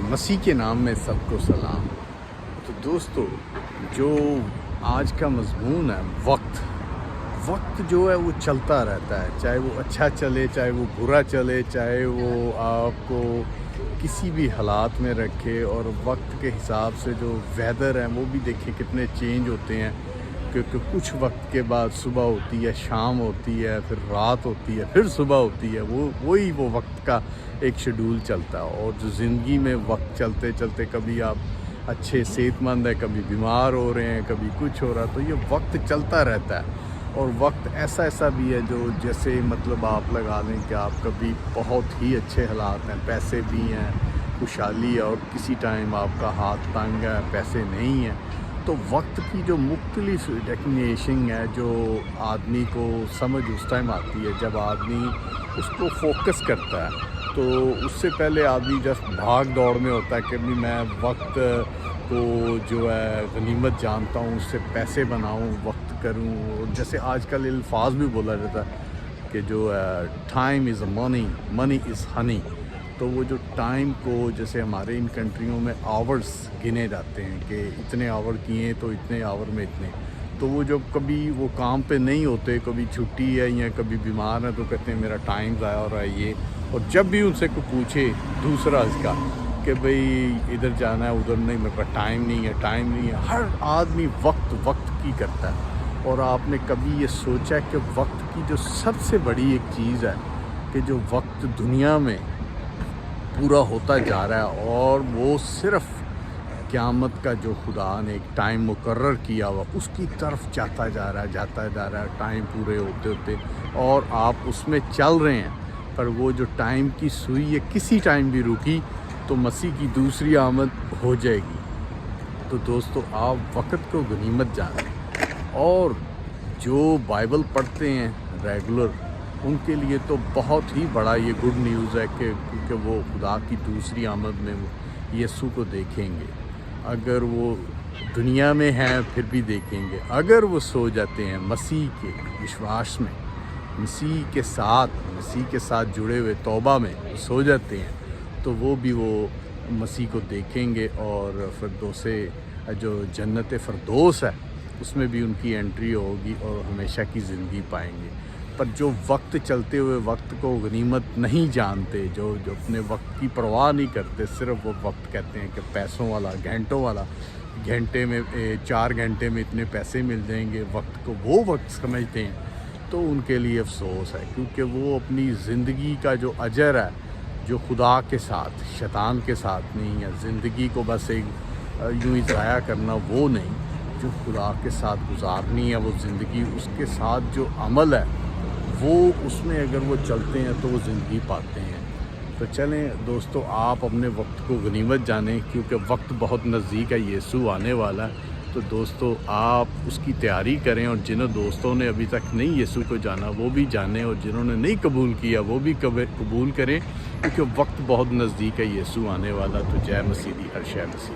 مسیح کے نام میں سب کو سلام۔ تو دوستو، جو آج کا مضمون ہے وقت جو ہے وہ چلتا رہتا ہے، چاہے وہ اچھا چلے، چاہے وہ برا چلے، چاہے وہ آپ کو کسی بھی حالات میں رکھے، اور وقت کے حساب سے جو ویدر ہیں وہ بھی دیکھیں کتنے چینج ہوتے ہیں، کیونکہ کچھ وقت کے بعد صبح ہوتی ہے، شام ہوتی ہے، پھر رات ہوتی ہے، پھر صبح ہوتی ہے، وہی وقت کا ایک شیڈول چلتا ہے۔ اور جو زندگی میں وقت چلتے چلتے کبھی آپ اچھے صحت مند ہیں، کبھی بیمار ہو رہے ہیں، کبھی کچھ ہو رہا، تو یہ وقت چلتا رہتا ہے۔ اور وقت ایسا بھی ہے جو جیسے مطلب آپ لگا لیں کہ آپ کبھی بہت ہی اچھے حالات ہیں، پیسے بھی ہیں، خوشحالی ہے، اور کسی ٹائم آپ کا ہاتھ تنگ ہے، پیسے نہیں ہیں۔ تو وقت کی جو مختلف ڈیفینیشن ہے جو آدمی کو سمجھ اس ٹائم آتی ہے جب آدمی اس کو فوکس کرتا ہے۔ تو اس سے پہلے آدمی جسٹ بھاگ دوڑ میں ہوتا ہے کہ میں وقت کو جو ہے غنیمت جانتا ہوں، اس سے پیسے بناؤں، وقت کروں۔ جیسے آج کل الفاظ بھی بولا جاتا ہے کہ جو time is money, money is honey. تو وہ جو ٹائم کو جیسے ہمارے ان کنٹریوں میں آورز گنے جاتے ہیں کہ اتنے آور کیے تو اتنے آور میں اتنے، تو وہ جب کبھی وہ کام پہ نہیں ہوتے، کبھی چھٹی ہے یا کبھی بیمار ہے، تو کہتے ہیں میرا ٹائم ضائع ہو رہا ہے یہ۔ اور جب بھی ان سے کوئی پوچھے دوسرا اس کا کہ بھئی ادھر جانا ہے ادھر نہیں، میرے پاس ٹائم نہیں ہے، ہر آدمی وقت کی کرتا ہے۔ اور آپ نے کبھی یہ سوچا کہ وقت کی جو سب سے بڑی ایک چیز ہے کہ جو وقت دنیا میں پورا ہوتا جا رہا ہے، اور وہ صرف قیامت کا جو خدا نے ایک ٹائم مقرر کیا ہوا اس کی طرف جاتا جا رہا ہے، ٹائم پورے ہوتے اور آپ اس میں چل رہے ہیں۔ پر وہ جو ٹائم کی سوئی ہے کسی ٹائم بھی رکی تو مسیح کی دوسری آمد ہو جائے گی۔ تو دوستو، آپ وقت کو غنیمت جانیں، اور جو بائبل پڑھتے ہیں ریگولر، ان کے لیے تو بہت ہی بڑا یہ گڈ نیوز ہے کہ کیونکہ وہ خدا کی دوسری آمد میں یسوع کو دیکھیں گے۔ اگر وہ دنیا میں ہیں پھر بھی دیکھیں گے، اگر وہ سو جاتے ہیں مسیح کے وشواس میں، مسیح کے ساتھ جڑے ہوئے توبہ میں سو جاتے ہیں، تو وہ مسیح کو دیکھیں گے، اور فردوسے جو جنت فردوس ہے اس میں بھی ان کی انٹری ہوگی اور ہمیشہ کی زندگی پائیں گے۔ پر جو وقت چلتے ہوئے وقت کو غنیمت نہیں جانتے، جو اپنے وقت کی پرواہ نہیں کرتے، صرف وہ وقت کہتے ہیں کہ پیسوں والا، گھنٹوں والا، گھنٹے میں 4 گھنٹے میں اتنے پیسے مل جائیں گے، وقت کو وہ وقت سمجھتے ہیں، تو ان کے لیے افسوس ہے، کیونکہ وہ اپنی زندگی کا جو اجر ہے جو خدا کے ساتھ، شیطان کے ساتھ نہیں ہے، زندگی کو بس ایک یوں ہی ضائع کرنا وہ نہیں، جو خدا کے ساتھ گزارنی ہے وہ زندگی، اس کے ساتھ جو عمل ہے وہ اس میں اگر وہ چلتے ہیں تو وہ زندگی پاتے ہیں۔ تو چلیں دوستو، آپ اپنے وقت کو غنیمت جانیں، کیونکہ وقت بہت نزدیک ہے، یسوع آنے والا ہے۔ تو دوستو، آپ اس کی تیاری کریں، اور جنہوں دوستوں نے ابھی تک نہیں یسوع کو جانا وہ بھی جانیں، اور جنہوں نے نہیں قبول کیا وہ بھی قبول کریں، کیونکہ وقت بہت نزدیک ہے، یسوع آنے والا۔ تو جے مسیح دی، ہر شے مسیح۔